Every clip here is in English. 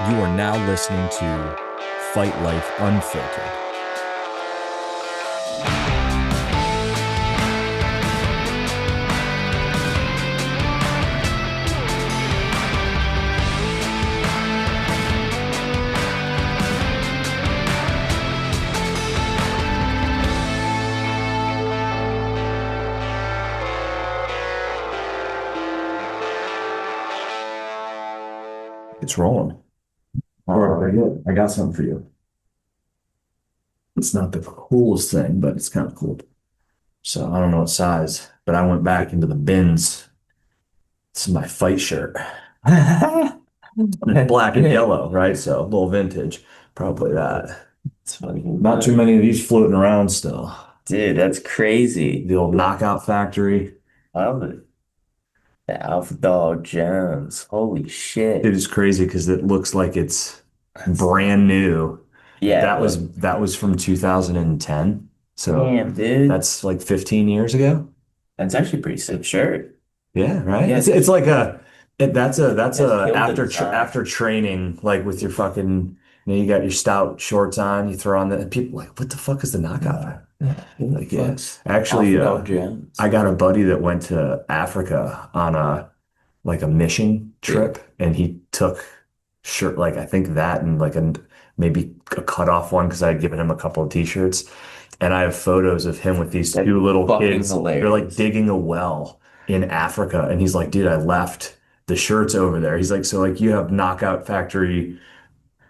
You are now listening to Fight Life Unfiltered. It's rolling. I got something for you. It's not the coolest thing, but it's kind of cool. So I don't know what size, but I went back into the bins. This is my fight shirt. It's black and yellow, right? So a little vintage. Probably that. It's funny. Not too many of these floating around still. Dude, that's crazy. The old knockout factory. I love it. The Alpha Dog Jones. Holy It shit. is crazy because it looks like it's That's, brand new. yeah, That was from 2010. So damn, dude. that's like 15 years ago. That's actually pretty sick shirt. Yeah, right. Yeah, It's like that's you guys a killed the design. after training, like with your fucking, you got your stout shorts on, you throw on the, and people like, what the fuck is the knockout? Who the Like, yeah. fuck's Actually, Alpha Dog Jones? I got a buddy that went to Africa on a mission Yeah. trip, and he took shirt, like I think that, and like maybe a cut off one because I had given him a couple of t-shirts, and I have photos of him with these That's two little fucking kids. They're like hilarious. digging a well in Africa, and he's like, dude, I left the shirts over there. He's like, so like you have Knockout Factory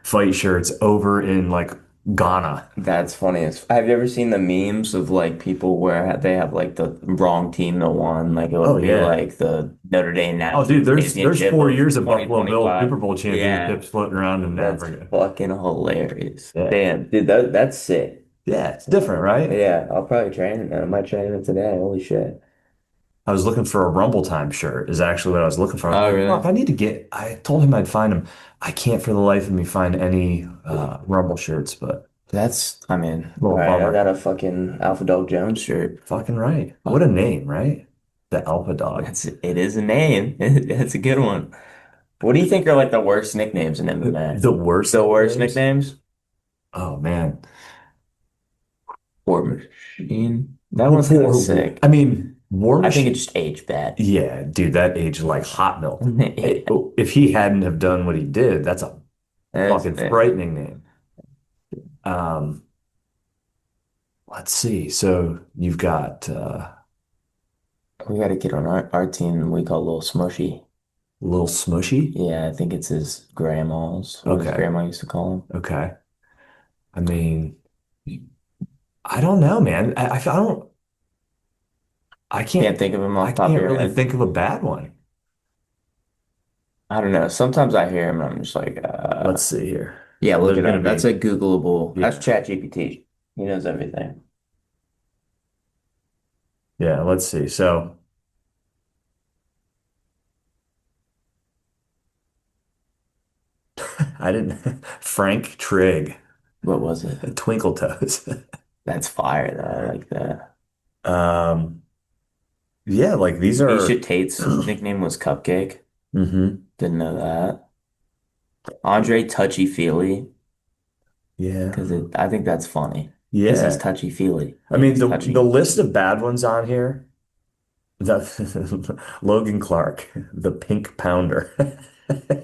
fight shirts over in like Ghana. That's funny. Have you ever seen the memes of like people where they have like the wrong team that won? Like it Oh would be yeah. like the Notre Dame Oh National dude, there's Championship 4 years of of Buffalo Bills Super 2025. Bowl Yeah. championships floating around in That's Africa. fucking hilarious. Yeah. Damn, dude, that's sick. Yeah, it's different, right? Yeah, I'll probably train it. I might train it today. Holy shit. I was looking for a Rumble Time shirt is actually what I was looking for. I was Oh, like, really? fuck, I told him I'd find them. I can't for the life of me find any Rumble shirts, but I mean, a all little right, I bummer. got a fucking Alpha Dog Jones shirt. Fucking right. What Fuck, a name, right? The Alpha Dog. it is a name. It's a good one. What do you think are like the worst nicknames in MMA? The worst The worst nicknames? nicknames? Oh man. War Machine. That one's kind of sick. I mean, War I think it Machine. just aged bad. Yeah, dude, that aged like hot milk. Yeah, If he hadn't have done what he did, that's a fucking yeah. frightening name. Um, let's see. So you've got We got a kid on our team we call Little Smushy. Little Smushy. Yeah, I think it's his grandma's, what his Okay. grandma used to call him. Okay. I mean, I don't know, man. I Can't can't, think of him I off the top of can't your really head. think of a bad one. I don't know. Sometimes I hear him and I'm just like, Let's see here. yeah, So look there's it going to up. That's be, a Googleable. yeah, That's ChatGPT. He knows everything. yeah, let's see. So I didn't, Frank Trigg, What was it? Twinkle Toes. That's fire though. I like that. Um, yeah, like these are, Misha Tate's nickname was Cupcake. hmm Didn't know that. Andre Touchy Feely, yeah, because I think that's funny. Because he's yeah. touchy feely. I Like mean, he's the touchy. list of bad ones on here, the Logan Clark, the Pink Pounder.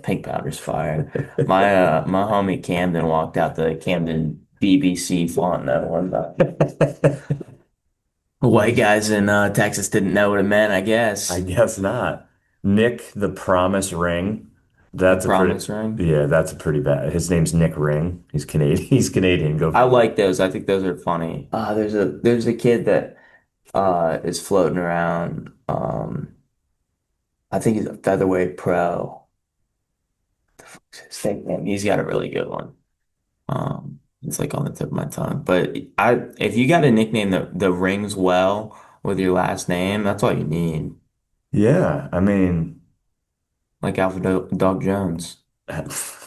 Pink powder's fire. My homie Camden walked out the Camden BBC font that one time. White guys in Texas didn't know what it meant, I I guess. guess not. Nick the Promise Ring. The That's a pretty, promise ring. yeah, that's a pretty bad. His name's Nick Ring. He's Canadian. He's Canadian. Go I figure. like those. I think those are funny. There's a kid that is floating around. I think he's a featherweight pro. The fuck's his nickname? He's got a really good one. It's like on the tip of my tongue. But if you got a nickname that rings well with your last name, that's all you need. Yeah, I mean, Like Dog Jones.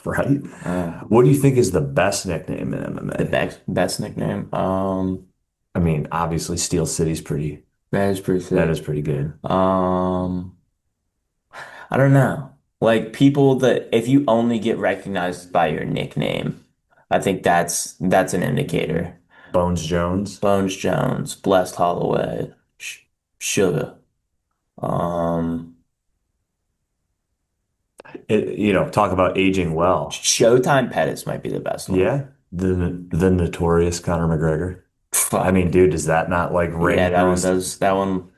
right? Uh, What do you think is the best nickname in the MMA? best nickname. I mean, obviously, Steel City's That is pretty that sick. is pretty good. Um, I don't know. Like people that if you only get recognized by your nickname, I think that's an indicator. Bones Jones. Bones Jones, Blessed Holloway, Sugar. Um, Talk about aging well. Showtime Pettis might be the best one. Yeah, the notorious Conor McGregor. I Fuck. mean, dude, does that not like Yeah, ring through? that one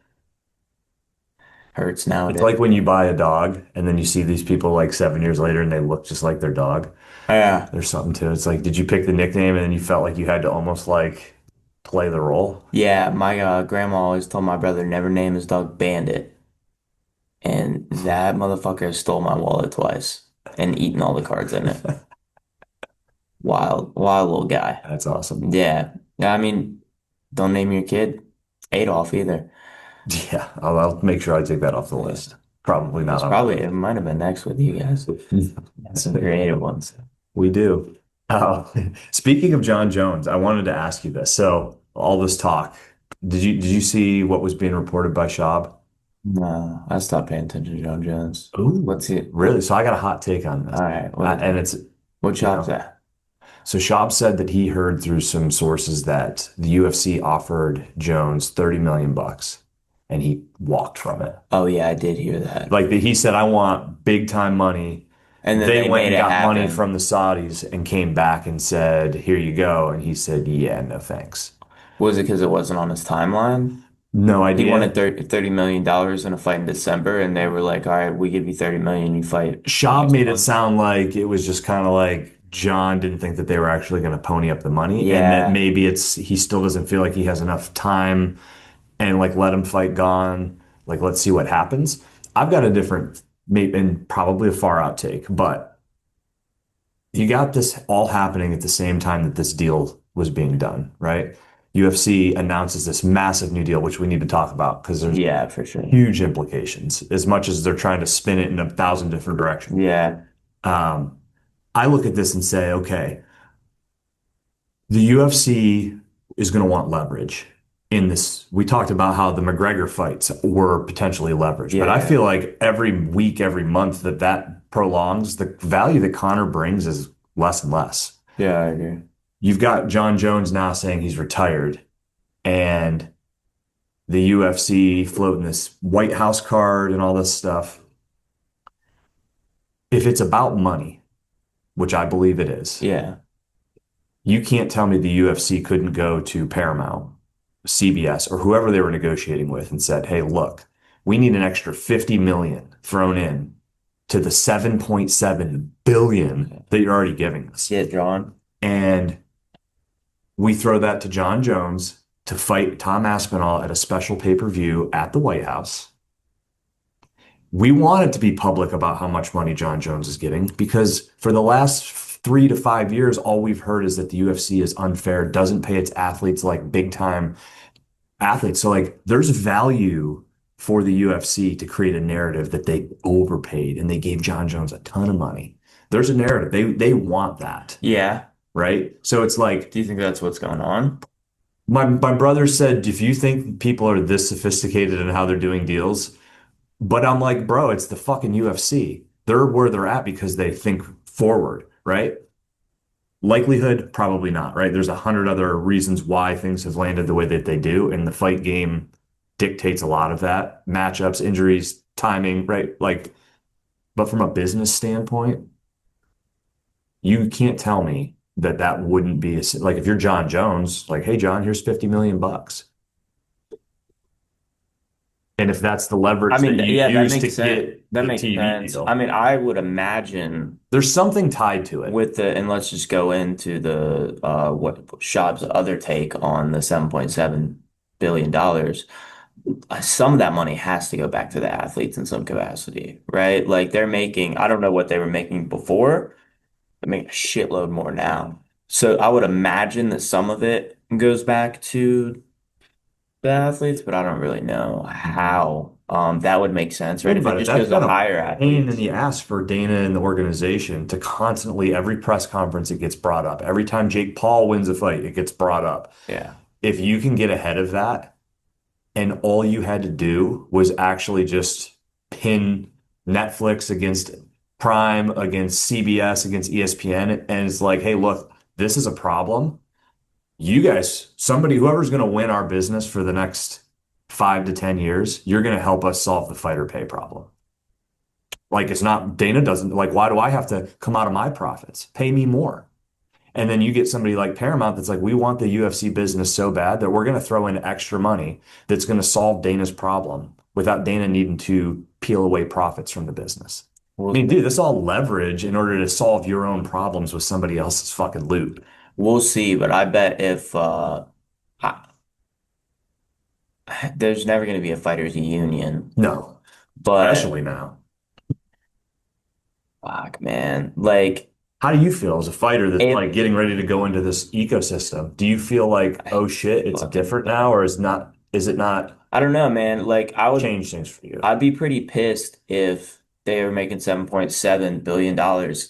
hurts It's nowadays. like when you buy a dog and then you see these people like 7 years later and they look just like their dog. Yeah. There's something to it. It's like, did you pick the nickname and then you felt like you had to almost like play the role? Yeah, my grandma always told my brother never name his dog Bandit. And that motherfucker stole my wallet twice and eaten all the cards in it. Wild, wild little guy. That's awesome. Yeah. Yeah, I mean, don't name your kid Adolf either. Yeah, I'll make sure I take that off the list. Probably not It's on my probably, list. it might have been next with you guys. Some creative ones. We do. Oh, speaking of Jon Jones, I wanted to ask you this. So all this talk, did you see what was being reported by Schaub? No, I stopped paying attention to Jon Jones. Ooh, What's it? really? So I got a hot take on All this. right. And it's, What you job's know, that? so Schaub said that he heard through some sources that the UFC offered Jones 30 million bucks and he walked from it. Oh yeah, I did hear that. Like he said, I want big time money. And then They they went made and it got money happen. from the Saudis and came back and said, here you go. And he said, yeah, no thanks. Was it because it wasn't on his timeline? No He wanted idea. $30 million in a fight in December, and they were like, "All right, we give you 30 million, you fight Schaub next made it month." sound like it was just kind of like John didn't think that they were actually going to pony up the money and that Yeah, maybe it's he still doesn't feel like he has enough time and like let him fight gone. Like, let's see what happens. I've got a different, maybe, and probably a far out take, but you got this all happening at the same time that this deal was being done, right? UFC announces this massive new deal, which we need to talk about because there's yeah, for sure. huge implications as much as they're trying to spin it in 1,000 different directions. Yeah, Um, I look at this and say, okay, the UFC is going to want leverage in this. We talked about how the McGregor fights were potentially leveraged, but I yeah, feel like every week, every month that prolongs, the value that Connor brings is less and less. yeah, I agree. You've got Jon Jones now saying he's retired, and the UFC floating this White House card and all this stuff. If it's about money, which I believe it is, Yeah, you can't tell me the UFC couldn't go to Paramount, CBS, or whoever they were negotiating with and said, "Hey, look, we need an extra 50 million thrown in to the 7.7 billion that you're already giving us." yeah, John. And we throw that to Jon Jones to fight Tom Aspinall at a special pay-per-view at the White House. We want it to be public about how much money Jon Jones is getting because for the last 3 to 5 years, all we've heard is that the UFC is unfair, doesn't pay its athletes like big time athletes. So like there's value for the UFC to create a narrative that they overpaid and they gave Jon Jones a ton of money. There's a narrative. They want that, Yeah. right? So it's like Do you think that's what's going on? my brother said, if you think people are this sophisticated in how they're doing deals, but I'm like, bro, it's the fucking UFC. They're where they're at because they think forward, right? Likelihood, probably not, right? There's 100 other reasons why things have landed the way that they do, and the fight game dictates a lot of that. Matchups, injuries, timing, right? Like, but from a business standpoint, you can't tell me that that wouldn't be like if you're Jon Jones, like, hey, John, here's 50 million bucks. And if that's the leverage I mean, that you yeah, that use to makes sense. get That the makes TV sense. deal, I mean, I would imagine there's something tied to it. with the, and let's just go into the what Schaub's other take on the $7.7 billion. Some of that money has to go back to the athletes in some capacity, right? Like they're making, I don't know what they were making before, they're making a shitload more now. So I would imagine that some of it goes back to the athletes, but I don't really know how. That would make sense, right? Think If it about it. just That's goes to been a higher pain in athletes. the ass for Dana and the organization to constantly, every press conference, it gets brought up. Every time Jake Paul wins a fight, it gets brought up. Yeah. If you can get ahead of that, and all you had to do was actually just pin Netflix against Prime, against CBS, against ESPN, and it's like, hey, look, this is a problem. You guys, somebody, whoever's going to win our business for the next 5 to 10 years, you're going to help us solve the fighter pay problem. Like, it's not, Dana doesn't, like, why do I have to come out of my profits? Pay me more. And then you get somebody like Paramount that's like, we want the UFC business so bad that we're going to throw in extra money that's going to solve Dana's problem without Dana needing to peel away profits from the business. I mean, dude, this is all leverage in order to solve your own problems with somebody else's fucking loot. We'll see, but I bet if I, there's never going to be a fighters union, No, but especially now. fuck, man, like How do you feel as a fighter that's like it, getting ready to go into this ecosystem? Do you feel like, oh shit, it's fucking, different now, or is it not I don't know, man. Like change things for you? I'd be pretty pissed if they were making $7.7 billion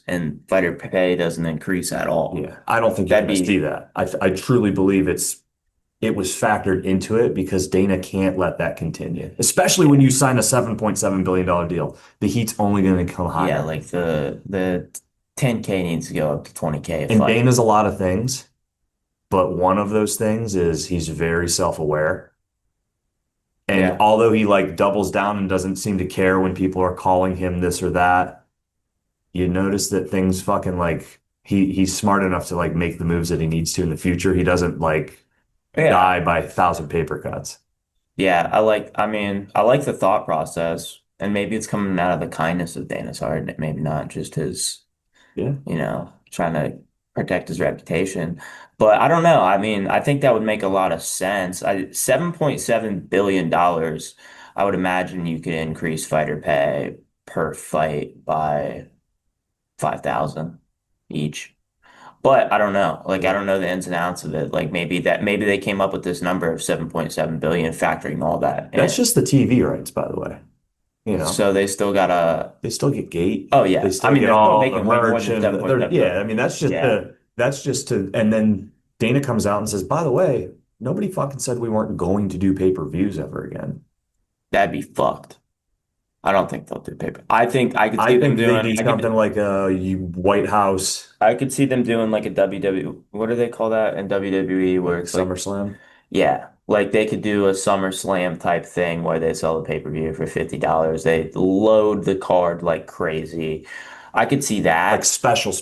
and fighter pay doesn't increase at all. Yeah, I don't think you're That'd going to see be, that. I truly believe it was factored into it because Dana can't let that continue, especially when you sign a $7.7 billion deal. The heat's only going to come yeah, higher. like the 10K needs to go up to 20K a And fight. Dana's a lot of things, but one of those things is he's very self-aware. And Yeah. although he like doubles down and doesn't seem to care when people are calling him this or that, you notice that things fucking like he's smart enough to like make the moves that he needs to in the future. He doesn't like Yeah. die by 1,000 paper cuts. Yeah, I mean, I like the thought process, and maybe it's coming out of the kindness of Dana's heart, maybe not just his, Yeah. trying to protect his reputation. But I don't know. I mean, I think that would make a lot of sense. $7.7 billion, I would imagine you could increase fighter pay per fight by 5,000 each. But I don't know. Like I don't know the ins and outs of it. Like maybe they came up with this number of 7.7 billion factoring all that That's in. just the TV rights, by the way. You know, So they still gotta they still get gate. oh They yeah. I still mean get they're still all the making way more merch than and they're 7.7 yeah, I billion. mean Yeah. that's just to and then Dana comes out and says, by the way, nobody fucking said we weren't going to do pay-per-views ever again. That'd be fucked. I don't think they'll do paper. I think I could I see them think they doing do something like a White House I could see them doing like a WWE, what do they call that in WWE where like it's like SummerSlam. yeah, like they could do a SummerSlam type thing where they sell the pay-per-view for $50. They load the card like crazy. I could see Like that. special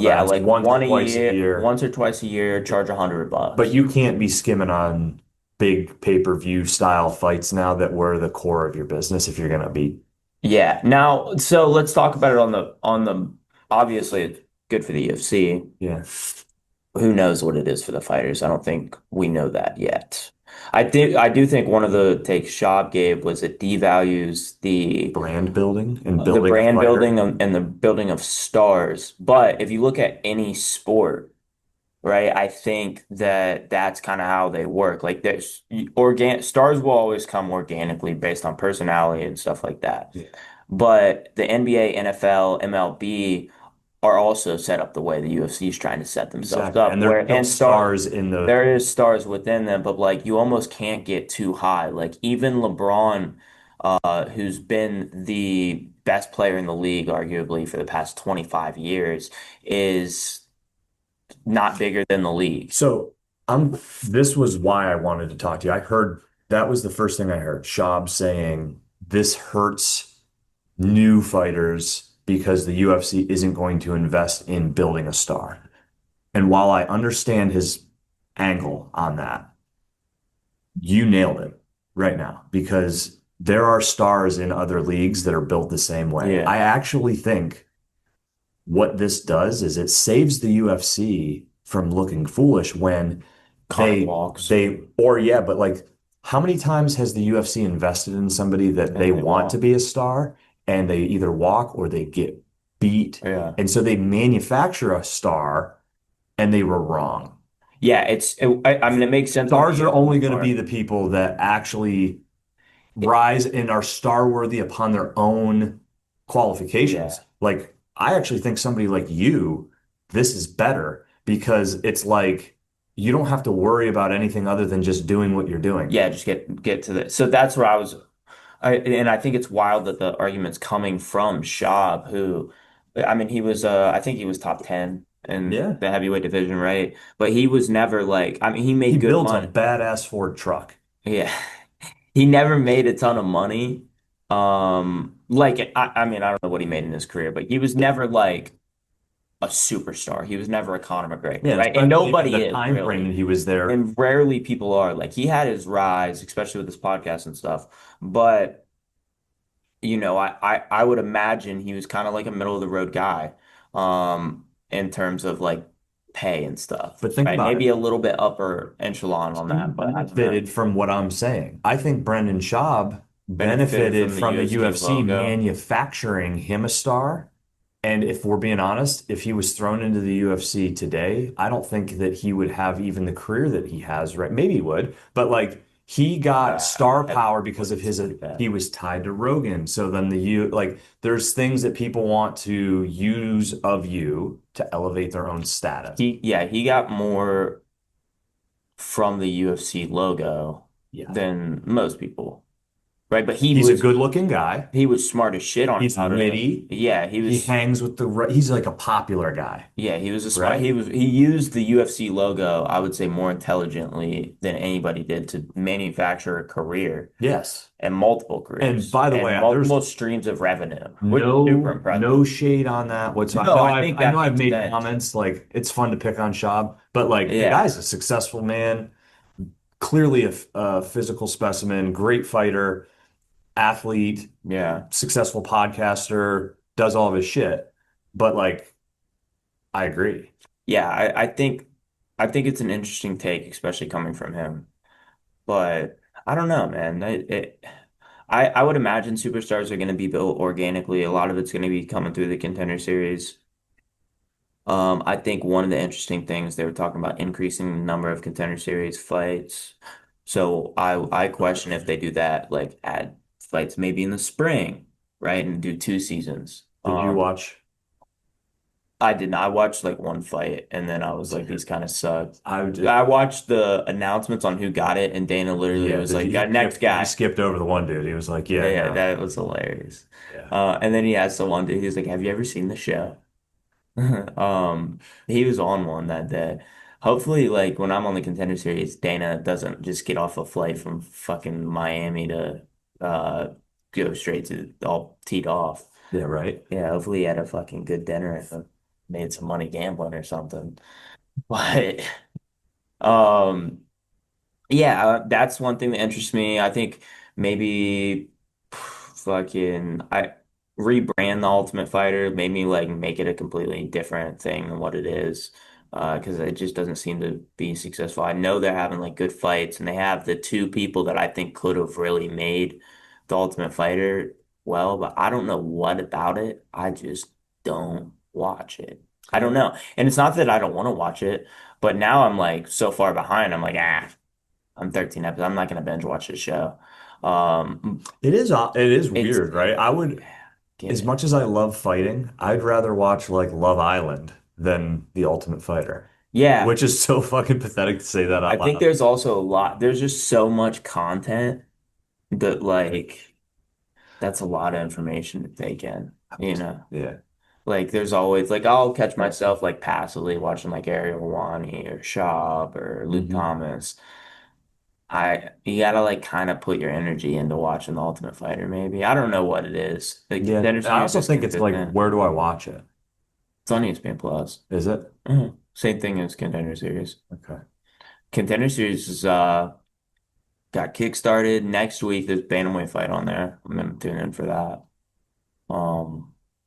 Yeah, events like once or twice a year. once or twice a year, charge But $100. you can't be skimming on big pay-per-view style fights now that were the core of your business if you're gonna be. Yeah. Now, so let's talk about it on the obviously it's good for the UFC. Yeah. Who knows what it is for the fighters? I don't think we know that yet. I do think one of the takes Schaub gave was it devalues Brand building and the building a brand building fighter. and the building of stars. But if you look at any sport, right, I think that that's kind of how they work. Like there's stars will always come organically based on personality and stuff like that. Yeah. But the NBA, NFL, MLB are also set up the way the UFC is trying to set themselves Exactly. up, And they're where built and star stars in the there is stars within them, but like you almost can't get too high. Like even LeBron, who's been the best player in the league, arguably for the past 25 years, is not bigger than the league. so I'm this was why I wanted to talk to you. I heard that was the first thing I heard. Schaub saying this hurts new fighters because the UFC isn't going to invest in building a star. And while I understand his angle on that, you nailed it right now because there are stars in other leagues that are built the same way. Yeah. I actually think what this does is it saves the UFC from looking foolish when Connor walks or yeah, but like how many times has the UFC invested in somebody that and they they want to walk. be a star and they either walk or they get beat? Yeah. And so they manufacture a star and they were wrong. Yeah, I mean, it makes sense on Stars the are only going to be part. the people that actually rise and are star worthy upon their own Yeah. qualifications. Like, I actually think somebody like you, this is better because it's like you don't have to worry about anything other than just doing what you're doing. Yeah, just get to the so that's where and I think it's wild that the argument's coming from Schaub, who I mean, he was I think he was top 10 in Yeah. the heavyweight division, right? But he was never like, I mean, he He made good builds a money. badass Ford truck. Yeah. He never made a ton of money. Like I mean, I don't know what he made in his career, but he was never like a superstar. He was never a Conor McGregor, Yeah, right? And especially in nobody the is time frame that really. he was there. And rarely people are. Like he had his rise, especially with this podcast and stuff. But I would imagine he was kind of like a middle of the road guy, in terms of like pay and stuff, But think right? about Maybe it. a little bit upper echelon on He that, but I don't know. benefited from what I'm saying. I think Brendan Schaub Benefited benefited from the from the UFC UFC logo. manufacturing him a star. And if we're being honest, if he was thrown into the UFC today, I don't think that he would have even the career that he has, right? Maybe he would, but like he got star I power because of his, pretty bad. he was tied to Rogan. So then like, there's things that people want to use of you to elevate their own status. He got more from the UFC logo Yeah. than most people, right? But He's a good looking guy. he was smart as shit on He's how to. witty. Yeah, He hangs with he's like a popular guy, he was a smart. right? He used the UFC logo, I would say, more intelligently than anybody did to manufacture a career Yes. and multiple And careers by the and way, there's multiple streams of revenue, which is super impressive. no shade on that whatsoever. No, I think I know that I've makes made sense. comments like it's fun to pick on Schaub, but like the Yeah, guy's a successful man, clearly a physical specimen, great fighter, athlete, yeah. successful podcaster, does all of his shit. But like, I agree. Yeah, I think it's an interesting take, especially coming from him. But I don't know, man. I would imagine superstars are going to be built organically. A lot of it's going to be coming through the contender series. I think one of the interesting things they were talking about increasing the number of contender series fights. So I question if they do that, like add fights maybe in the spring, right, and do 2 seasons. Did you watch? I did not. I watched like one fight, and then I was like, these kind of sucked. I would I watched the announcements on who got it, and Dana literally Yeah, was like, next he guy. skipped over the one dude. He was like, Yeah, yeah, yeah, no. that was hilarious. Yeah. And then he asked the one dude, he was like, have you ever seen the show? Um, he was on one that day. Hopefully, like when I'm on the contender series, Dana doesn't just get off a flight from fucking Miami to uh go straight to all teed off. Yeah, right. Yeah, hopefully he had a fucking good dinner and made some money gambling or something. But um yeah, that's one thing that interests me. I think maybe fucking I rebrand the Ultimate Fighter, maybe like make it a completely different thing than what it is. Because it just doesn't seem to be successful. I know they're having like good fights, and they have the two people that I think could have really made the Ultimate Fighter well, but I don't know what about it. I just don't watch it. I don't know. And it's not that I don't want to watch it, but now I'm like so far behind. I'm like, I'm 13 episodes. I'm not going to binge watch this show. It is It's weird, right? I would, get as it. much as I love fighting, I'd rather watch like Love Island than The Ultimate Fighter, Yeah, which is so fucking pathetic to say that I out think loud. there's also a lot. There's just so much content that like that's a lot of information to take in, you know. Yeah. Like there's always like I'll catch myself like passively watching like Ariel Helwani or Schaub or Luke Hmm. Thomas. You gotta like kind of put your energy into watching The Ultimate Fighter, maybe. I don't know what it is. The Yeah. contender I series also is think it's like, consistent. where do I watch it? It's on ESPN Plus. Is it? Same thing as Contender Series. Okay. Contender Series is got kickstarted next week. There's Bantamweight fight on there. I'm gonna tune in for that.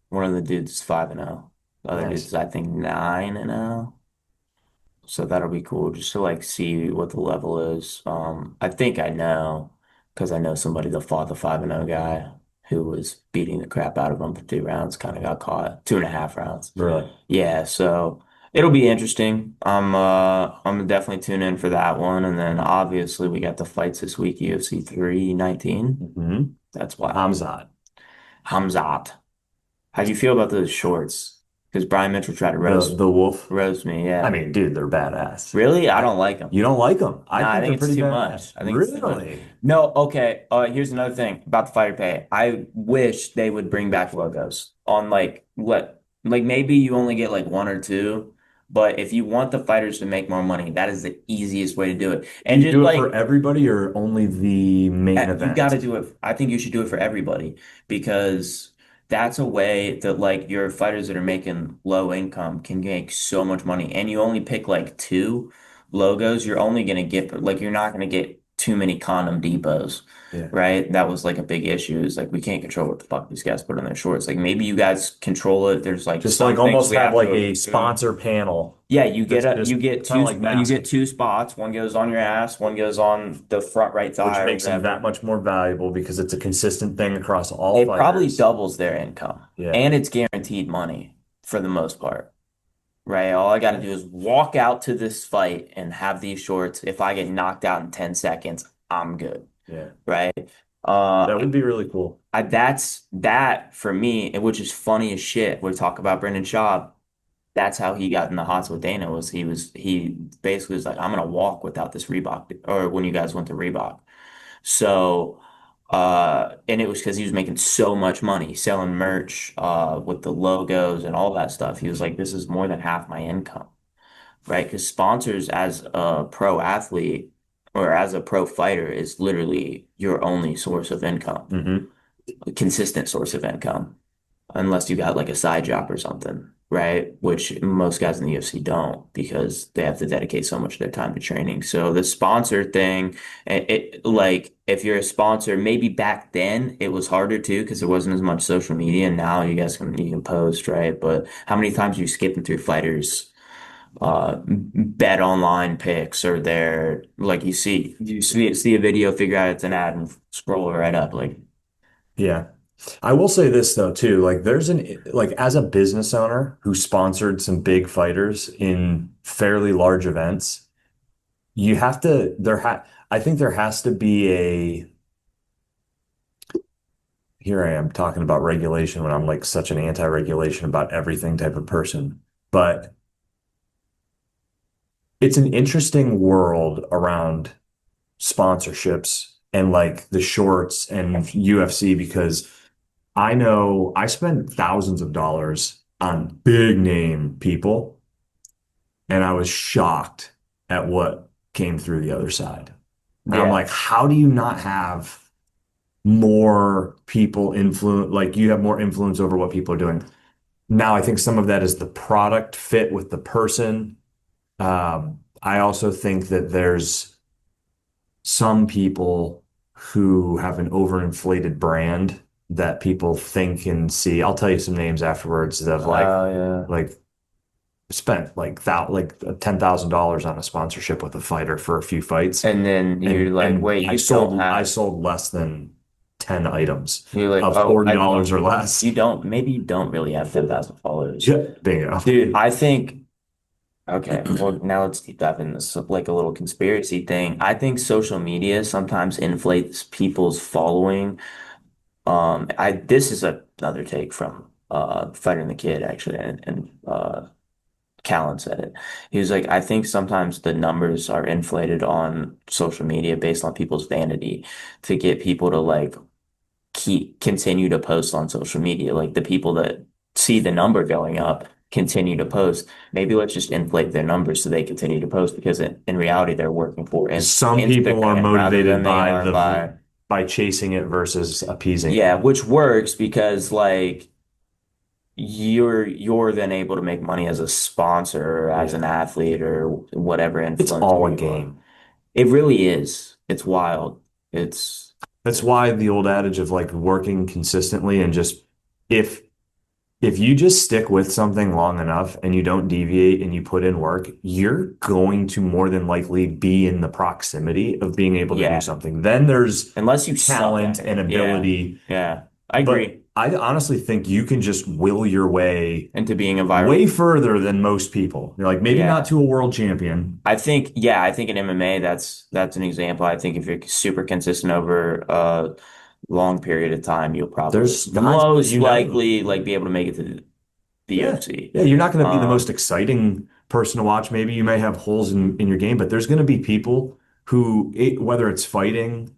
One of the dudes is 5-0. The other dude's Nice. is, I think 9-0. So that'll be cool just to like see what the level is. I think I know because I know somebody that fought the 5-0 guy who was beating the crap out of him for 2 rounds, kind of got caught, 2.5 rounds. Really? Yeah, so it'll be interesting. I'm gonna definitely tune in for that one. And then obviously we got the fights this week, UFC 319. Hmm. That's wild. Hamzat. Hamzat. How do you feel about those shorts? Because Brian Mitchell tried to The Wolf. roast me, I yeah. mean, dude, they're badass. Really? I don't like them. You don't like them? I No, I think they're think it's pretty too badass. much. I think it's too much. Really? No, okay. Here's another thing about the fighter pay. I wish they would bring back logos on like what Like maybe you only get like one or two, but if you want the fighters to make more money, that is the easiest way to do it. Do And you just do it for like everybody or only the main you got to event? do it. I think you should do it for everybody because that's a way that like your fighters that are making low income can make so much money. And you only pick like two logos. You're only going to get like you're not going to get too many condom depots, Yeah. right? That was like a big issue. Is like we can't control what the fuck these guys put on their shorts. Like maybe you guys control it. There's like Just like some things almost we have have like to a approve. sponsor panel Yeah, that's just kind of like you get masking, two spots. One goes on your ass, one goes on the front right which thigh or makes them that whatever. much more valuable because it's a consistent thing across all It probably fighters. doubles their income Yeah. and it's guaranteed money for the most part, right? All I got to do is walk out to this fight and have these shorts. If I get knocked out in 10 seconds, I'm good, Yeah. right? That would be really cool. That's that for me, and which is funny as shit. We talk about Brendan Schaub. That's how he got in the hots with Dana was he basically was like, I'm gonna walk without this Reebok or when you guys went to Reebok. So, and it was because he was making so much money selling merch, with the logos and all that stuff. He was like, this is more than half my income, right? Because sponsors as a pro athlete or as a pro fighter is literally your only source of income, Hmm. a consistent source of income unless you got like a side job or something, right? Which most guys in the UFC don't because they have to dedicate so much of their time to training. So the sponsor thing, like if you're a sponsor, maybe back then it was harder too because there wasn't as much social media. And now you can post, right? But how many times are you skipping through fighters? Bet online picks or their like you see a video, figure out it's an ad and scroll right up like Yeah. I will say this though too, like there's an like as a business owner who sponsored some big fighters in fairly large events, you have to I think there has to be a here I am talking about regulation when I'm like such an anti-regulation about everything type of person. But it's an interesting world around sponsorships and like the shorts and UFC because I know I spent thousands of dollars on big name people, and I was shocked at what came through the other side. And I'm yeah. like, how do you not have more people influence, like you have more influence over what people are doing? Now, I think some of that is the product fit with the person. I also think that there's some people who have an overinflated brand that people think and see. I'll tell you some names afterwards that have Oh yeah. like spent like $10,000 on a sponsorship with a fighter for a few fights, And then you're like, and wait, you don't I have, sold less than 10 items you're like, of oh, $40 or you less. don't, maybe you don't really have 10,000 followers. Yeah, bingo. Dude, I think, okay, well, now let's deep dive into this, like a little conspiracy thing. I think social media sometimes inflates people's following. This is another take from, Fighter and the Kid, actually, and Callan said it. He was like, I think sometimes the numbers are inflated on social media based on people's vanity to get people to like continue to post on social media. Like the people that see the number going up continue to post. Maybe let's just inflate their numbers so they continue to post because in reality they're working for Some people are Instagram rather motivated than they by are by by chasing it versus appeasing yeah, it. which works because like you're then able to make money as a sponsor or as an Yeah. athlete or whatever It's influencer all a you are. game. It really is. It's wild. It's That's why the old adage of like working consistently and just if if you just stick with something long enough and you don't deviate and you put in work, you're going to more than likely be in the proximity of being able to do yeah. something. Then there's Unless you suck talent at and it. Yeah. ability, Yeah. I but agree. I honestly think you can just will your way Into being a way viral. further than most people. You're like maybe not Yeah. to a world champion. I think in MMA that's an example. I think if you're super consistent over a long period of time, you'll probably There's guys that most you know. likely like be able to make it to the Yeah. UFC. Yeah, you're not going to be the most Um, exciting person to watch. Maybe you may have holes in your game, but there's going to be people who, whether it's fighting,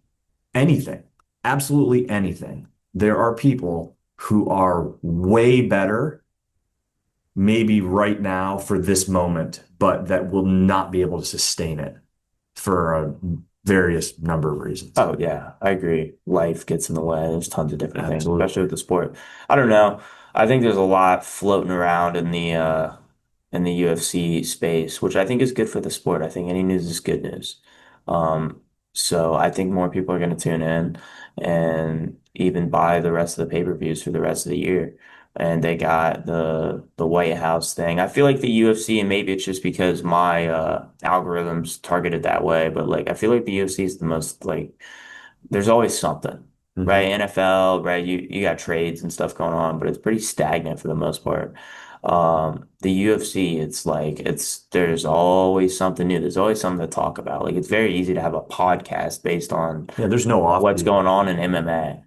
anything, absolutely anything, there are people who are way better maybe right now for this moment, but that will not be able to sustain it for a various number of reasons. Oh yeah, I agree. Life gets in the way. There's tons of different things, especially Absolutely. with the sport. I don't know. I think there's a lot floating around in the UFC space, which I think is good for the sport. I think any news is good news. Um, so I think more people are going to tune in and even buy the rest of the pay-per-views for the rest of the year. And they got the White House thing. I feel like the UFC, and maybe it's just because my algorithms targeted that way, but like I feel like the UFC is the most like there's always something, right? Mhm. NFL, right? You got trades and stuff going on, but it's pretty stagnant for the most part. The UFC, it's like there's always something new. There's always something to talk about. Like it's very easy to have a podcast based on Yeah, there's no off what's season. going on in MMA,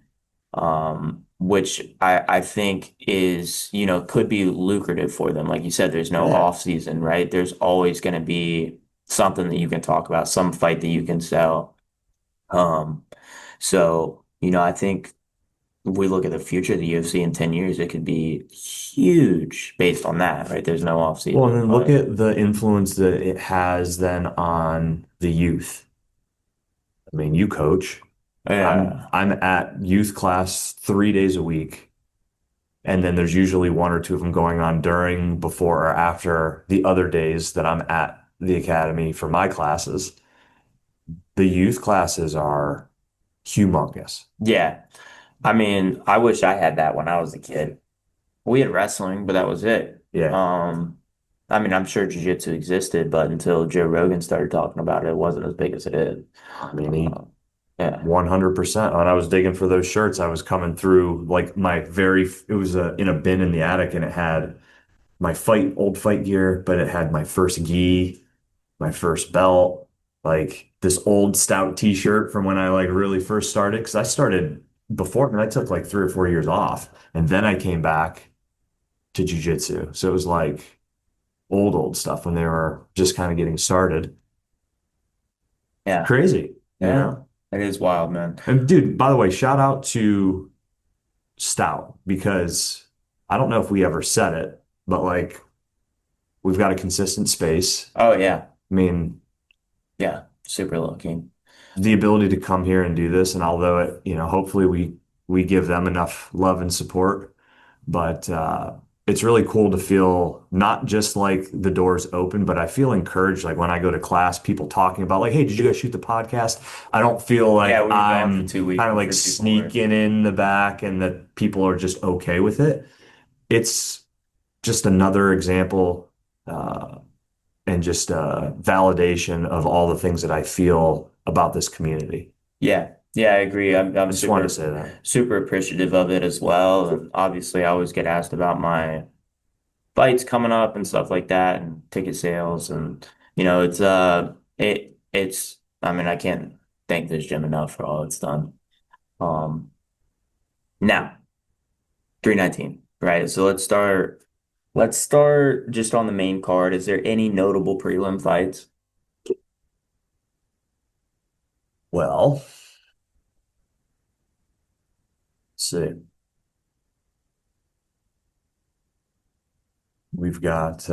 which I think is, could be lucrative for them. Like you said, there's no Yeah. off season, right? There's always going to be something that you can talk about, some fight that you can sell. Um, so, I think if we look at the future of the UFC in 10 years, it could be huge based on that, right? There's no off Well, and season, then look but at the influence that it has then on the youth. I mean, you coach. I'm yeah, I'm at youth class 3 days a week. And then there's usually one or two of them going on during, before, or after the other days that I'm at the academy for my classes. The youth classes are humongous. yeah. I mean, I wish I had that when I was a kid. We had wrestling, but that was it. Yeah. I mean, I'm sure jiu-jitsu existed, but until Joe Rogan started talking about it, it wasn't as big as it is. I mean, he Uh, yeah. 100%. When I was digging for those shirts, I was coming through like it was in a bin in the attic and it had my old fight gear, but it had my first gi, my first belt, like this old stout t-shirt from when I like really first started. Cause I started before and I took like 3 or 4 years off and then I came back to jujitsu. So it was like old stuff when they were just kind of getting started. Yeah. Crazy, you Yeah. know? It is wild, man. And dude, by the way, shout out to Stout because I don't know if we ever said it, but like we've got a consistent space. Oh, yeah. I mean, Yeah. Super lucky. the ability to come here and do this, and although it, hopefully we give them enough love and support, but it's really cool to feel not just like the doors open, but I feel encouraged. Like when I go to class, people talking about like, "Hey, did you guys shoot the podcast?" I don't feel Yeah, like we were gone for I'm 2 weeks kind of like before people were. sneaking in the back, and that people are just okay with it. It's just another example uh, and just validation of all the things that I feel about this community. Yeah. Yeah, I agree. I'm I just wanted to super, say that. super appreciative of it as well. And obviously, I always get asked about my fights coming up and stuff like that and ticket sales. And, I mean, I can't thank this gym enough for all it's done. Um, Now, 319, right? So let's start just on the main card. Is there any notable prelim fights? Well, let's see. We've got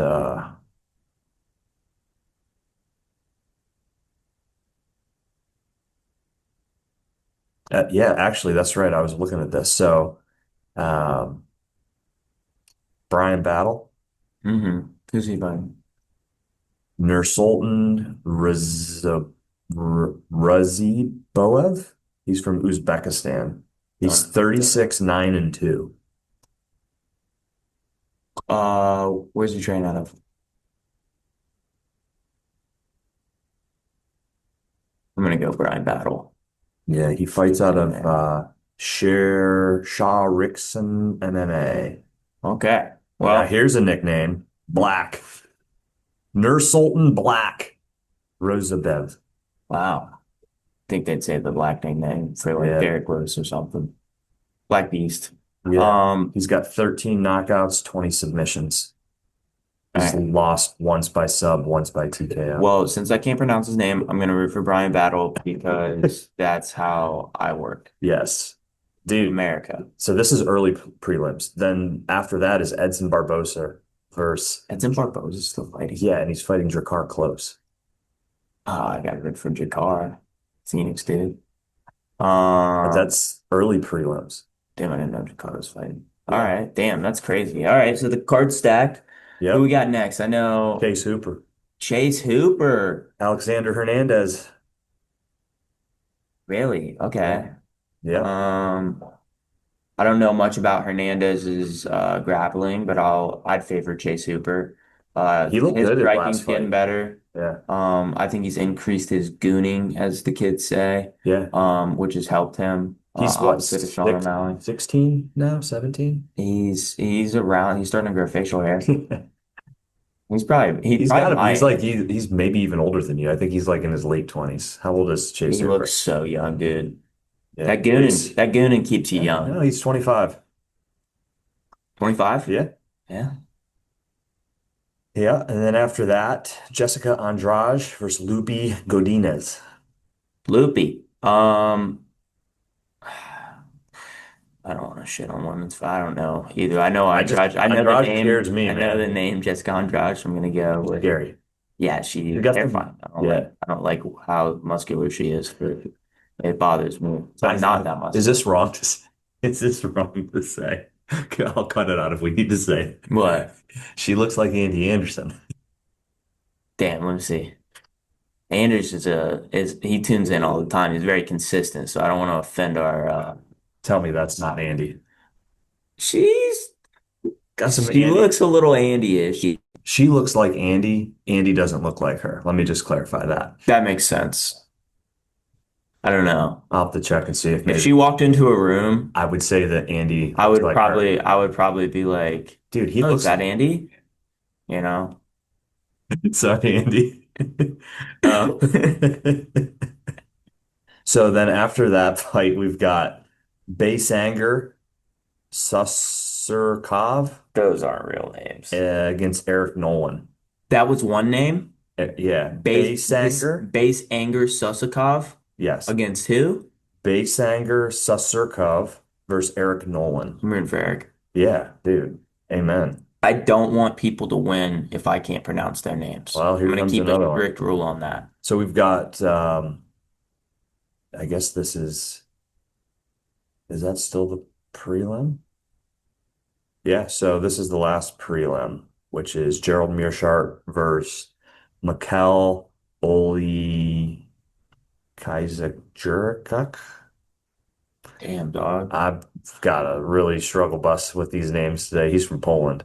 yeah, actually that's right. I was looking at this. So um Brian Battle, Who's he fighting? Nursultan Raziboev. He's from Uzbekistan. He's Don't know. 36, 9 and 2. Where's he train out of? I'm gonna go Brian Battle. Yeah, he fights Seems out like of man. Shah Rickson MMA. Okay. Now Well, here's a nickname, Black. Nursultan Black Rozabev. wow. Think they'd say the black nickname for like Yeah, Derek Lewis or something. Black Beast. yeah. Um, He's got 13 knockouts, 20 submissions. all He's right. lost once by sub, once by TKO. Well, since I can't pronounce his name, I'm gonna root for Brian Battle because that's how I work. Yes. Dude, America. so this is early prelims. Then after that is Edson Barbosa versus That's in Barboza's still fighting. yeah, and he's fighting Drakkar Close. Oh, I got it for Jakar. Phoenix dude. But Um, that's early prelims. damn, I didn't know Jakar was fighting. All Yeah. right, damn, that's crazy. All right, so the card's stacked. Who we Yep. got next? I know Chase Hooper. Chase Hooper. Alexander Hernandez. Really? Yeah. Okay. Yep. Um, I don't know much about Hernandez's grappling, but I'd favor Chase Hooper. He looked His good at striking's last getting fight. better. Yeah. I think he's increased his gooning, as the kids say, Yeah. which has helped him. He's what, Opposite of Sean O'Malley. 16 now, 17? He's around. He's starting to grow facial hair. He He's got probably to be. He's might. like he's maybe even older than you. I think he's like in his late 20s. How old is Chase He looks Hooper? so young, dude. Yeah. But he's That gooning keeps you yeah, young. no, he's 25. 25? Yeah. Yeah. Yeah. And then after that, Jessica Andrade versus Lupi Godinez. Loopy. I don't want to shit on women's fight. I don't know either. I know Andrade. I know the Andrade name. scares me, I know the man. name Jessica Andrade, so I'm gonna go She's with scary. yeah, She she's got the terrifying. yeah. I don't like how muscular she is. It bothers me. I I'm not know. that Is muscular. this wrong to say? Is this wrong to say? Okay, I'll cut it out if we need to say it. What? She looks like Andy Anderson. Damn, let me see. Anders is he tunes in all the time. He's very consistent, so I don't want to offend our Tell me that's not Andy. she's Got some she Andy. looks a little Andy-ish. She looks like Andy. Andy doesn't look like her. Let me just clarify that. That makes sense. I don't know. I'll have to check and see if If maybe she walked into a room, I would say that Andy looks like her. I would probably be like, Dude, he "Oh, is looks that Andy?" You know? sorry, Andy. Oh, So then after that fight, we've got Baysanger Susurkov those aren't real names. against Eric Nolan. That was one name. Yeah, Baysanger. Base Anger Susakov Yes, against who? Baysanger Susurkov versus Eric Nolan. I'm rooting for Eric. Yeah, dude. Amen. I don't want people to win if I can't pronounce their names. Well, I'm here gonna comes keep a another one. strict rule on that. So we've got I guess is that still the prelim? Yeah, so this is the last prelim, which is Gerald Meerschaert versus Mikhail Oli Kajzerczuk. Damn, dog. I've got a really struggle bus with these names today. He's from Poland.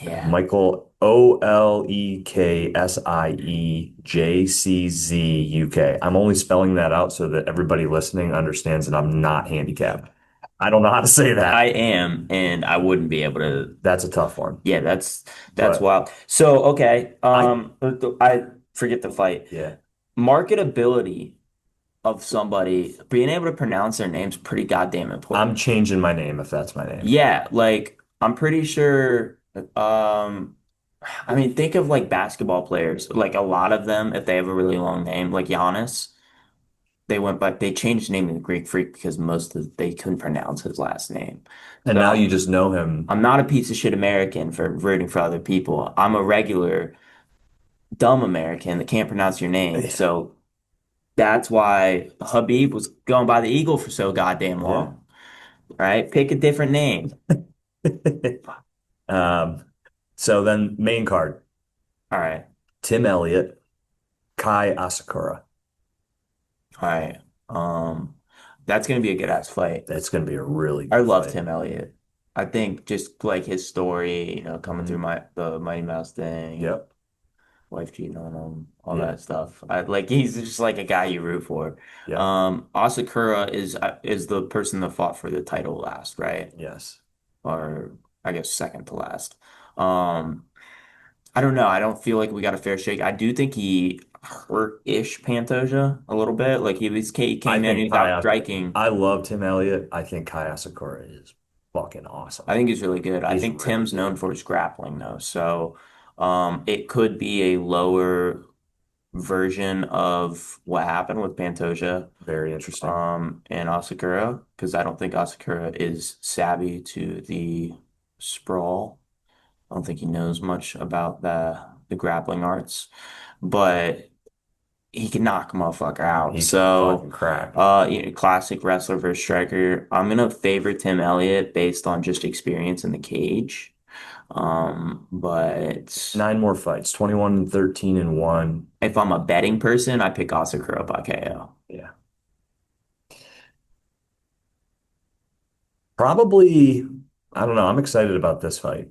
Yeah. Michael Oleksiejczuk. I'm only spelling that out so that everybody listening understands that I'm not handicapped. I don't know how to say I that. am, and I wouldn't be able to. That's a tough one. Yeah, that's But wild. So, okay, I, I forget the fight. yeah, Marketability of somebody being able to pronounce their name's pretty goddamn I'm important. changing my name if that's my name. Yeah, like I'm pretty sure. I mean, think of like basketball players. Like a lot of them, if they have a really long name, like Giannis, they changed his name to Greek Freak because they couldn't pronounce his last name. And now So you just know him. I'm not a piece of shit American for rooting for other people. I'm a regular dumb American that can't pronounce your name. Yeah. So that's why Habib was going by the Eagle for so goddamn Yeah. long. Right? Pick a different name. Um, so then main card, All right. Tim Elliott, Kai Asakura. All right. Um, that's gonna be a good ass fight. That's going to be a really I good love fight. Tim Elliott. I think just like his story, coming through Mhm. the Mighty Mouse thing, Yep. wife cheating on him, all Yeah. that stuff. I like he's just like a guy you root for. Yeah. Asakura is the person that fought for the title last, right? Yes. Or I guess second to last. Um, I don't know. I don't feel like we got a fair shake. I do think he hurt-ish Pantoja a little bit. Like he I came in, he think was out striking. I love Tim Elliott. I think Kai Asakura is fucking awesome. I think he's really good. I He's think really Tim's known good. for his grappling though. So it could be a lower version of what happened with Pantoja Very interesting. and Asakura, because I don't think Asakura is savvy to the sprawl. I don't think he knows much about the grappling arts, but he can knock a motherfucker out. He can fucking So, crack. classic wrestler versus striker. I'm gonna favor Tim Elliott based on just experience in the cage. But 9 more fights, 21, 13, and 1. if I'm a betting person, I pick Asakura by KO. Yeah. Probably, I don't know. I'm excited about this fight.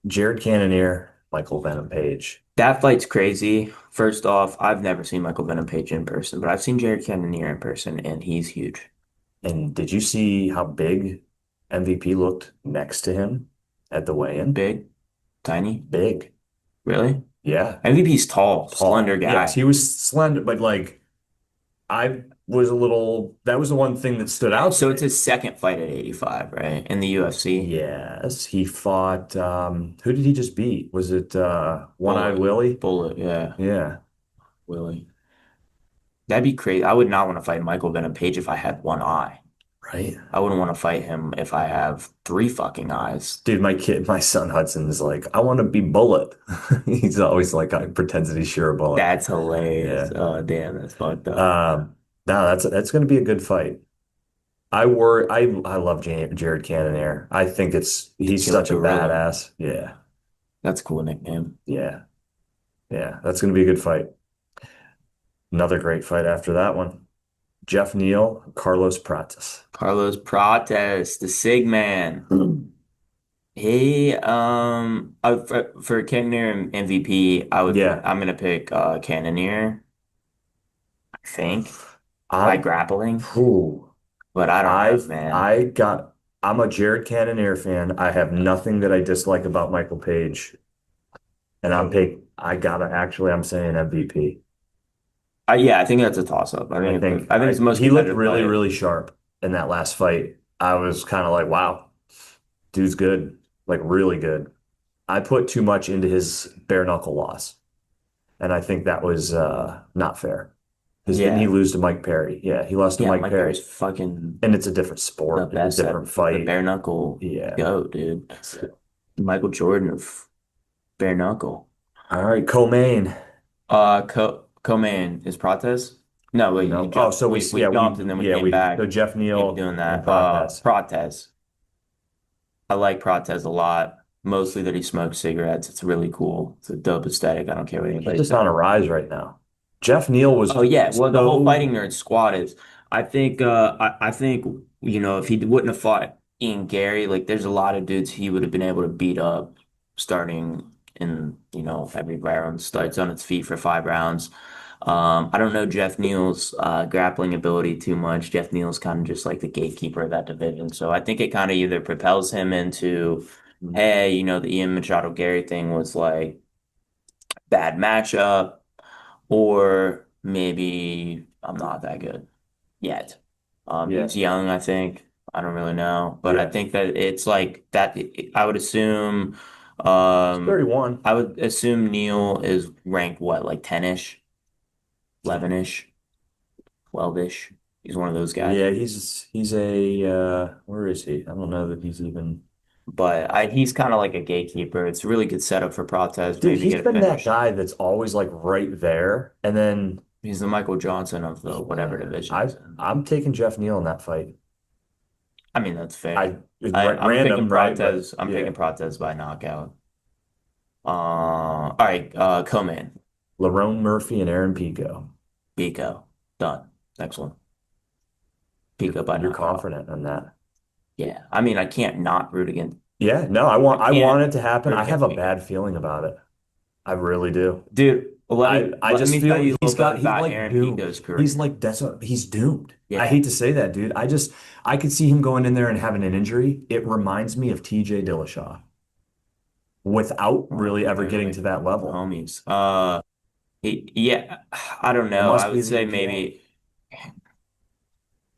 Jared Cannonier, Michael Venom Page. That fight's crazy. First off, I've never seen Michael Venom Page in person, but I've seen Jared Cannonier in person, and he's huge. And did you see how big MVP looked next to him at the weigh-in? Big, tiny, Big. really? Yeah. MVP's tall, slender Tall. Yes, guy. he was slender, but like I was a little, that was the one thing that stood out to So it's me. his second fight at 85, right? In the UFC. Yes, he fought who did he just beat? Was it One-Eyed Bullet, Willie? Bullet, yeah, Yeah, Willie. That'd be crazy. I would not want to fight Michael Venom Page if I had one eye. right. I wouldn't want to fight him if I have three fucking eyes. Dude, my son Hudson is like, I want to be Bullet. He's always like, pretends that he's sure a Bullet. That's hilarious. Yeah. Oh, damn, that's fucked up. No, that's going to be a good fight. I love Jared Cannonier. I think he's Killer such a Gorilla. badass. Yeah, That's a cool nickname. yeah, yeah. That's going to be a good fight. Another great fight after that one. Jeff Neal, Carlos Prates. Carlos Prates, the Sig Man. He for Cannonier and MVP, Yeah, I'm gonna pick Cannonier, I think, by I'm. grappling, Whew, but I don't know, I've man. I got. I'm a Jared Cannonier fan. I have nothing that I dislike about Michael Page, and I gotta actually. I'm saying MVP. Yeah, I think that's a toss up. I think it's the most He looked competitive really, fight. really sharp in that last fight. I was kind of like, wow, dude's good, like really good. I put too much into his bare knuckle loss, and I think that was not fair. Because didn't he Yeah, lose to Mike Perry? Yeah, he lost to yeah, Mike Mike Perry, Perry's fucking and it's a different the sport, it's a best at different the fight. bare knuckle Yeah. goat, dude. Michael Jordan of bare knuckle. All right, co-main. Co-main is Prates? No, wait, No. Oh, so we jumped and then we came so back. Jeff Keep Neal doing and that. Prates. Prates. I like Prates a lot. Mostly that he smokes cigarettes. It's really cool. It's a dope aesthetic. I don't care what He's anybody just on says. a rise right now. Jeff Neal Oh was yeah, well the whole so Fighting Nerd squad is. I think if he wouldn't have fought Ian Gary, like there's a lot of dudes he would have been able to beat up starting in every round starts on its feet for 5 rounds. I don't know Jeff Neal's grappling ability too much. Jeff Neal's kind of just like the gatekeeper of that division. So I think it kind of either propels him into, hey, the Ian Machado Gary thing was like bad matchup, or maybe I'm not that good yet. yeah, He's young, I think. I don't really know, but I yeah. think that it's like that. I would assume, He's 31. Neil is ranked what, like 10-ish, 11-ish, 12-ish. He's one of those guys. Yeah, he's a where is he? I don't know that he's even. But he's kind of like a gatekeeper. It's a really good setup for Protez, Dude, maybe he's get a been that finish. guy that's always like right there. And then He's the Michael Johnson of the whatever division I he's in. I'm taking Jeff Neal in that fight. I mean, that's fair. I it's I'm picking random, right? But Protez. I'm yeah. picking Protez by knockout. All right, co-main, Lerone Murphy and Aaron Pico. Pico, done. Next one, You're Pico by you're knockout. confident on that. Yeah, I mean, I can't not root against. Yeah, no, I I want can't it to happen. root I have against a Pico, bad feeling about it. I really do. dude. I Let just me tell feel you a little bit he's about like Aaron doomed. Pico's career. He's like he's doomed. I Yeah, hate to say that, dude. I could see him going in there and having an injury. It reminds me of TJ Dillashaw without well, really ever they're getting like to that level. homies. Yeah, I don't It know. I must be would the say EPA. maybe.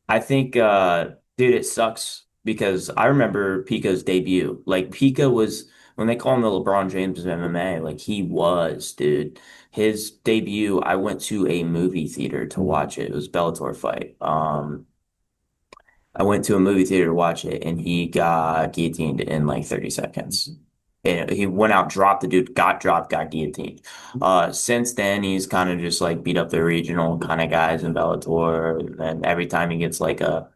I think, dude, it sucks because I remember Pico's debut. Like Pico was when they call him the LeBron James of MMA, like he was, dude. His debut, I went to a movie theater to watch it. It was Bellator fight. I went to a movie theater to watch it, and he got guillotined in like 30 seconds. And he went out, dropped the dude, got dropped, got guillotined. Since then, he's kind of just like beat up the regional kind of guys in Bellator, and then every time he gets like a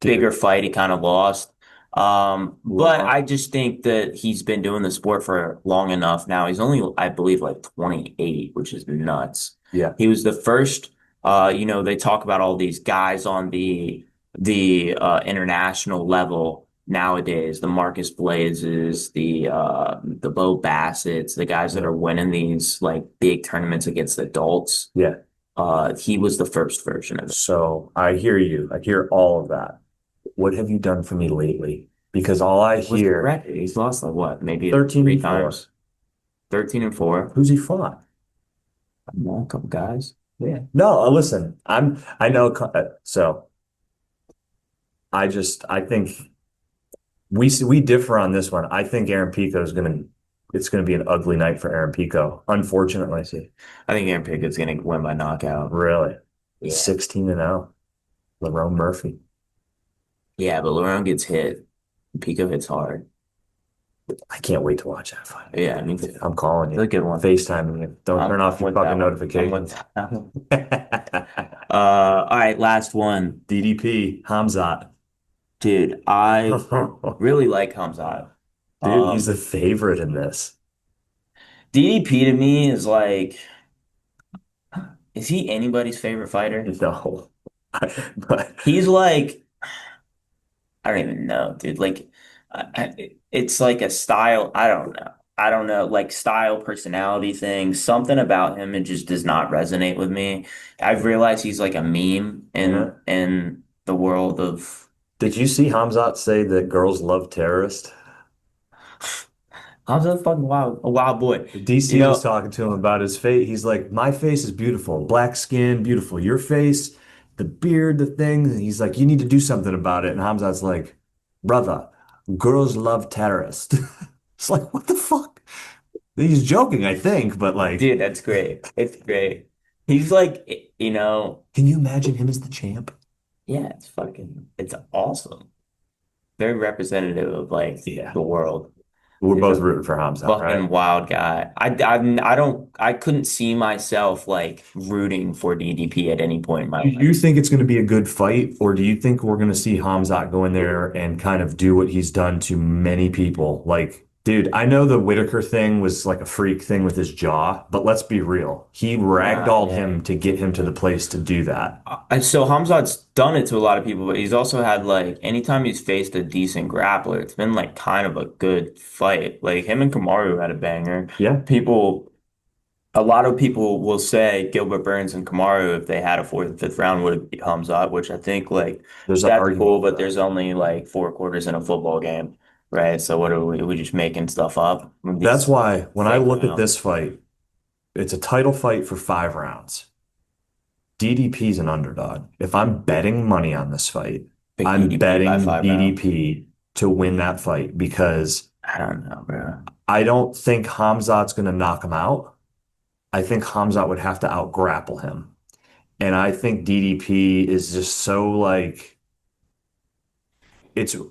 bigger Dude. fight, he kind of lost. But Well, I just think that he's been doing the sport for long enough now. He's only, I believe, like 28, which is nuts. yeah. He was the first, they talk about all these guys on the international level nowadays, the Marcus Blazes, the Bo Bassett's, the guys that Yeah. are winning these like big tournaments against adults. Yeah. He was the first version of it. So I hear you. I hear all of that. What have you done for me lately? Because all I What's the hear, record? He's lost like what? Maybe 13 three and 4. times. 13 and 4. Who's he fought? I don't know, a couple guys. Yeah. No, listen, I know. So I think we differ on this one. I think it's gonna be an ugly night for Aaron Pico, unfortunately. I think Aaron Pickett's gonna win by knockout. Really. Yeah. 16 and 0. Lerone Murphy. Yeah, but Lauren gets hit. Pico hits hard. I can't wait to watch that fight. Yeah, me too. I'm calling It's a you. good one. FaceTiming you. Don't turn off your with that fucking one. notifications. That one. All right, last one. DDP, Hamzat. Dude, I really like Hamzat. Dude, he's the favorite in this. DDP to me is like, is he anybody's favorite fighter? No. But He's like, I don't even know, dude. Like, it's like a style. I don't know. I don't know, like style, personality thing. Something about him, it just does not resonate with me. I've realized he's like a meme yeah. in the world of. Did you see Hamzat say that girls love terrorists? I'm so fucking wild, a wild boy. You DC was know, talking to him about his face. He's like, my face is beautiful, black skin, beautiful. Your face, the beard, the thing. He's like, you need to do something about it. And Hamzat's like, brother, girls love terrorists. It's like, what the fuck? He's joking, I think, but like, dude, that's great. It's great. He's like, can you imagine him as the champ? yeah, it's awesome. Very representative of like Yeah. the world. We're He's both a rooting for Hamzat, fucking right? wild guy. I couldn't see myself like rooting for DDP at any point in my Do life. you think it's going to be a good fight, or do you think we're going to see Hamzat go in there and kind of do what he's done to many people? Like, dude, I know the Whitaker thing was like a freak thing with his jaw, but let's be real. He ragdolled Yeah. him to get him to the place to do that. And so Hamzat's done it to a lot of people, but he's also had like anytime he's faced a decent grappler, it's been like kind of a good fight. Like him and Kamaru had a banger. Yeah, People A lot of people will say Gilbert Burns and Kamaru, if they had a fourth and fifth round, would have beat Hamzat, which I think like there's an that's argument cool, for but that. there's only like four quarters in a football game, right? So what are we just making stuff up? That's These why when I fake look at rounds. this fight, it's a title fight for 5 rounds. DDP's an underdog. If I'm betting money on this fight, Pick I'm DDP by betting 5 rounds. DDP to win that fight because I don't know, bro. I don't think Hamzat's going to knock him out. I think Hamzat would have to out grapple him. And I think DDP is just so like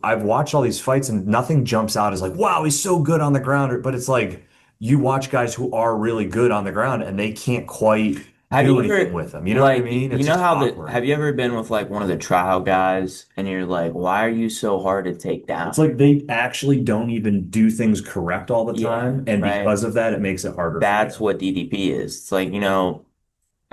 I've watched all these fights and nothing jumps out as like, wow, he's so good on the ground. But it's like you watch guys who are really good on the ground and they can't quite Have do you anything ever with them. You know what I like mean? you It's know just how awkward. have you ever been with like one of the trial guys and you're like, why are you so hard to take It's down? like they actually don't even do things correct all the Yeah, time. And right. because of that, it makes it harder for That's you. what DDP is. It's like,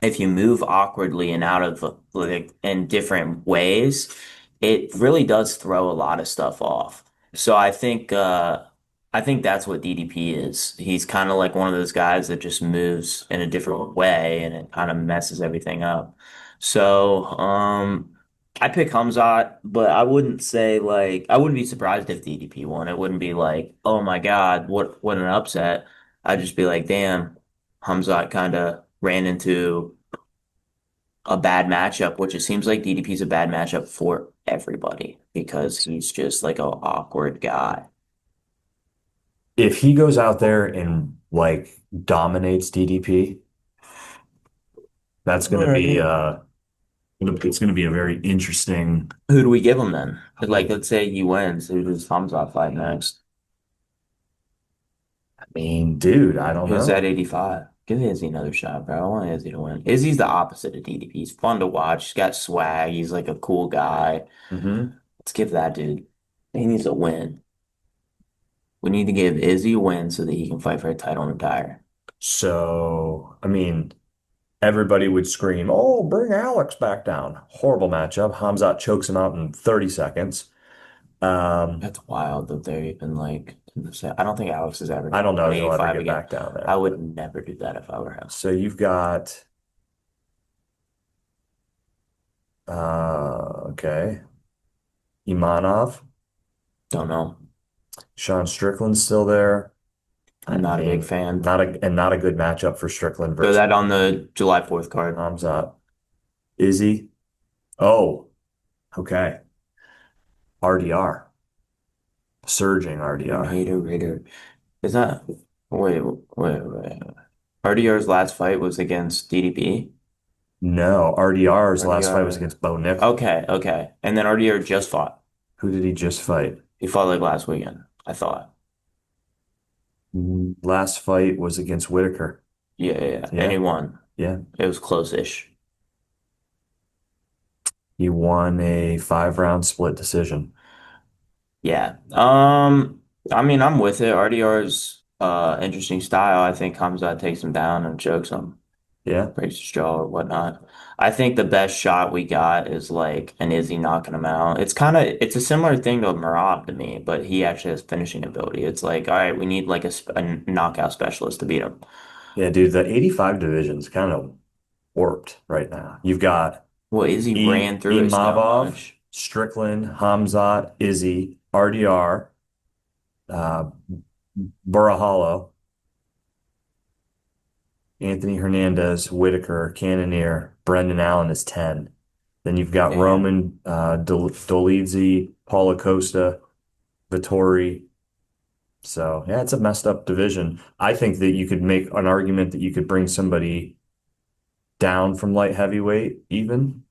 if you move awkwardly and out of like in different ways, it really does throw a lot of stuff off. So I think that's what DDP is. He's kind of like one of those guys that just moves in a different way and it kind of messes everything up. So I pick Hamzat, but I wouldn't say like I wouldn't be surprised if DDP won. It wouldn't be like, oh my God, what an upset. I'd just be like, damn, Hamzat kind of ran into a bad matchup, which it seems like DDP's a bad matchup for everybody because he's just like an awkward guy. If he goes out there and like dominates DDP, that's going to be Right. it's going to be a very interesting. Who do we give him then? Like, let's say he wins. Who does Hamzat fight next? mean, dude, I don't Who's at know. 85? Give Izzy another shot, bro. I want Izzy to win. Izzy's the opposite of DDP. He's fun to watch. He's got swag. He's like a cool guy. Hmm. Let's give that dude. He needs a win. We need to give Izzy a win so that he can fight for a title and retire. So, I mean, everybody would scream, "Oh, bring Alex back down." Horrible matchup. Hamzat chokes him out in 30 seconds. Um, That's wild that they're even like, I don't think Alex is ever I going don't to know fight if he'll ever 85 get again. back down I there. would never do that if I were him. So you've got okay, Imanov, Don't know. Sean Strickland's still there. I'm I not a big mean, fan. not a good matchup for Strickland Throw versus that on the July 4th card. Hamzat. Izzy. Oh, okay. RDR. Surging RDR. Hater, Ritter. Is that, wait. RDR's last fight was against DDP? No, RDR's last fight was RDR. against Bo Nickel. Okay. And then RDR just fought. Who did he just fight? He fought like last weekend, I thought. Last fight was against Whitaker. Yeah. And he Yeah, won. yeah. It was close-ish. He won a 5 round split decision. Yeah. I mean, I'm with it. RDR's interesting style. I think Hamza takes him down and chokes him, Yeah. breaks his jaw or whatnot. I think the best shot we got is like an Izzy knocking him out. It's a similar thing to Marab to me, but he actually has finishing ability. It's like, all right, we need like a knockout specialist to beat him. Yeah, dude, the 85 division's kind of warped right now. You've got Well, Izzy ran through it so Imavov, much. Strickland, Hamzat, Izzy, RDR, uh, Burahalo, Anthony Hernandez, Whitaker, Cannonier, Brendan Allen is 10. Then you've got Damn. Roman Dolidze, Paulo Costa, Vittori. So, yeah, it's a messed up division. I think that you could make an argument that you could bring somebody down from light heavyweight, even.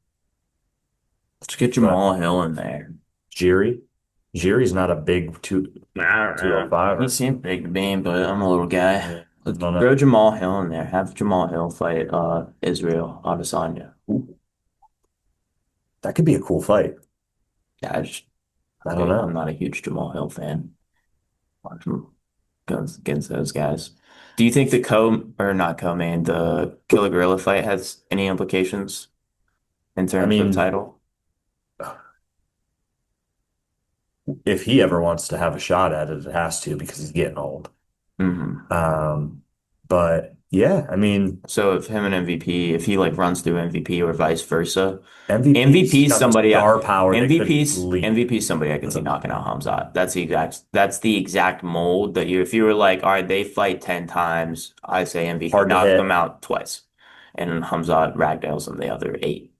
Let's get But Jamal Hill in there. Jiri, Jiri's not a big I don't know. 205. He seemed big to me, but I'm a little Yeah, guy. I Let's don't know. throw Jamal Hill in there. Have Jamal Hill fight Israel Adesanya. Ooh, that could be a cool fight. Yeah, I don't I'm know. not a huge Jamal Hill fan. Watch him goes against those guys. Do you think the or not co-main, the Killer Gorilla fight has any implications in I terms of mean, title? if he ever wants to have a shot at it, it has to because he's getting old. Hmm. Um, but yeah, I mean, So if him and MVP, if he like runs through MVP or vice versa, MVP's MVP is got the somebody star power that could lead. MVP is somebody I could see knocking out Hamzat. That's the exact mold that if you were like, all right, they fight 10 times, I say MVP Hard to knocks them hit. out twice. And Hamzat ragdolls them the other eight.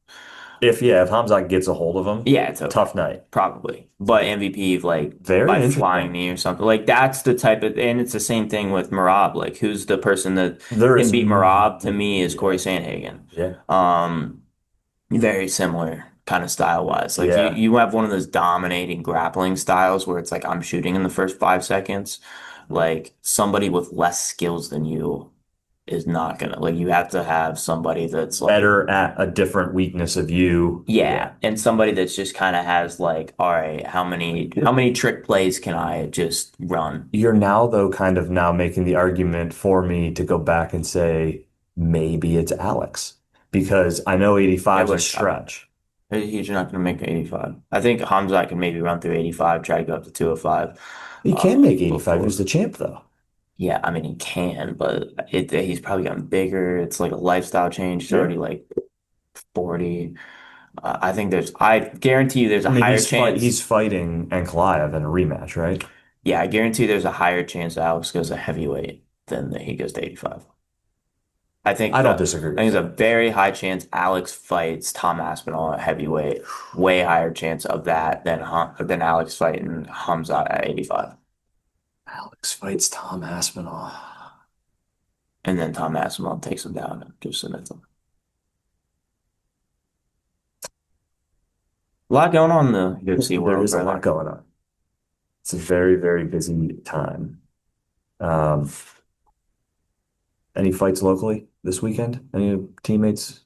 If Hamzat gets a hold of him, Yeah, it's over. tough night. Probably. But MVP like Very by flying interesting. knee or something. Like that's the type of and it's the same thing with Marab. Like who's the person that There can is, beat Marab to me is Corey yeah, Sandhagen. yeah, Um Very similar kind of style wise. Like yeah. you have one of those dominating grappling styles where it's like I'm shooting in the first 5 seconds. Like somebody with less skills than you is not gonna like you have to have somebody that's like Better at a different weakness of you. Yeah. yeah, and somebody that's just kind of has like, all right, how many trick plays can I just run? You're now, though, kind of now making the argument for me to go back and say maybe it's Alex because I know It 85 is a would shock me. stretch. He's not going to make 85. I think Hamzat can maybe run through 85, try to go up to 205 He can make 85. He was before. the champ, though. Yeah, I mean, he can, but he's probably gotten bigger. It's like a lifestyle change. He's Yeah. already like 40. I guarantee you there's I a mean, higher chance. he's fighting Ankalaev in a rematch, right? Yeah, I guarantee there's a higher chance Alex goes to heavyweight than that he goes to 85. I don't disagree I with think there's a that. very high chance Alex fights Tom Aspinall at heavyweight. Way higher chance of that than Alex fighting Hamzat at 85. Alex fights Tom Aspinall. And then Tom Aspinall takes him down and just submits him. A lot going on in the UFC There world, is a lot brother. going on. It's a very, very busy time. Um, any fights locally this weekend? Any teammates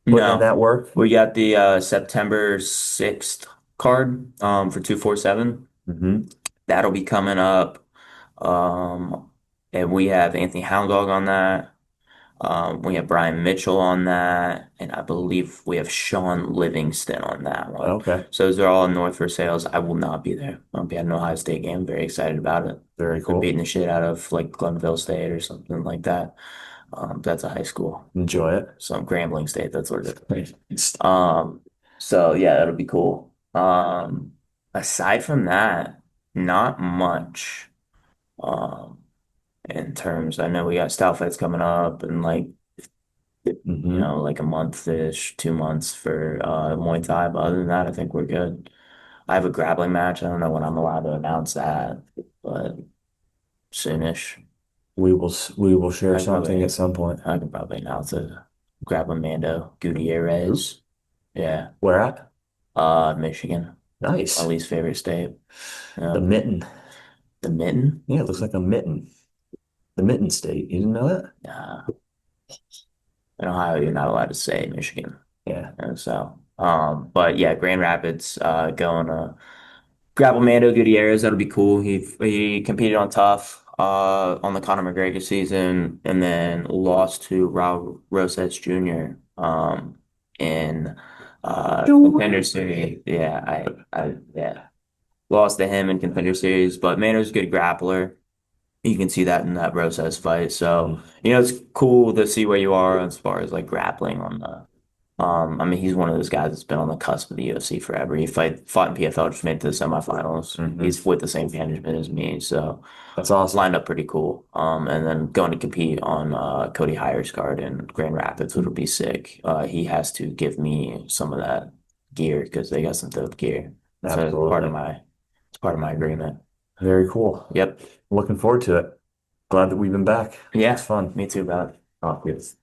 putting in No, that work? we got the September 6th card for 247. Hmm. That'll be coming up. Um, and we have Anthony Houndog on that. We have Brian Mitchell on that, and I believe we have Sean Livingston on that one. Okay, So those are all North for sales. I will not be there. I'll be at an Ohio State game. Very excited about it. very They're cool. beating the shit out of like Glenville State or something like that. That's a high school. Enjoy it. Some Grambling State. That's what it Right. is. So yeah, that'll be cool. Aside from that, not much. Um, in terms, I know we got style fights coming up and like Hmm. like a month-ish, 2 months for Muay Thai. But other than that, I think we're good. I have a grappling match. I don't know when I'm allowed to announce that, but soonish. We will share I something at probably some point. I can probably announce it. Grappling Mando Gutierrez. Yeah. Where at? Michigan. My Nice. least favorite state. The Yeah. mitten. The Mitten? Yeah, it looks like a mitten. The mitten state. You didn't know that? Nah. In Ohio, you're not allowed to say Michigan. Yeah. But yeah, Grand Rapids, going grapple Mando Gutierrez. That'll be cool. He competed on Tough, on the Conor McGregor season, and then lost to Raul Rosas Jr. In Contender Series. Yeah, yeah, lost to him in Contender Series. But Mando's a good grappler. You can see that in that Rosas fight. So, it's cool to see where you are as far as like grappling on the. I mean, he's one of those guys that's been on the cusp of the UFC forever. He fought in PFL, just made it to the semifinals. Mhm. He's with the same management as me, so That's awesome. lined up pretty cool. And then going to compete on Cody Hires card in Grand Rapids, which would be sick. He has to give me some of that gear because they got some dope gear. So Absolutely. it's part of my agreement. Very cool. Yep. Looking forward to it. Glad that we've been back. Yeah. It's fun. Me too, about Oh, yes.